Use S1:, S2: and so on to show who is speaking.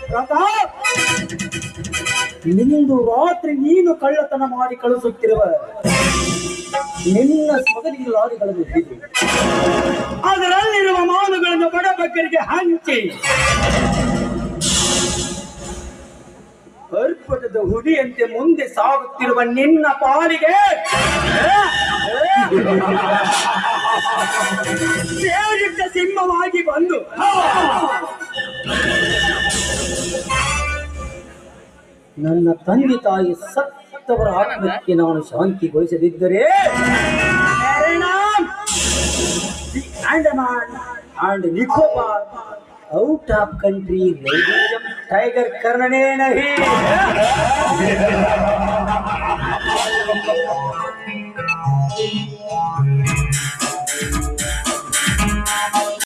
S1: ಪ್ರತಾಪ್, ನಿಂದು ರಾತ್ರಿ ನೀನು ಕಳ್ಳತನ ಮಾಡಿ ಕಳಿಸುತ್ತಿರುವ ನಿನ್ನ ಸ್ಮಗಲಿಂಗ್ ಲಾರಿಗಳನ್ನು ಹಿಡಿದು ಅದರಲ್ಲಿರುವ ಮಾನುಗಳನ್ನು ಬಡಬಗ್ಗರಿಗೆ ಹಂಚಿ ಅರ್ಪಟದ ಹುಡಿಯಂತೆ ಮುಂದೆ ಸಾಗುತ್ತಿರುವ ನಿನ್ನ ಪಾಲಿಗೆ ದೇವಯುಕ್ತ ಸಿಂಹವಾಗಿ ಬಂದು ನನ್ನ ತಂದೆ ತಾಯಿ ಸತ್ತವರ ಆತ್ಮಕ್ಕೆ ನಾನು ಶಾಂತಿಗೊಳಿಸದಿದ್ದರೆ Andaman and Nicobar out of country tiger ಕರ್ಣನೇ ನಹಿ.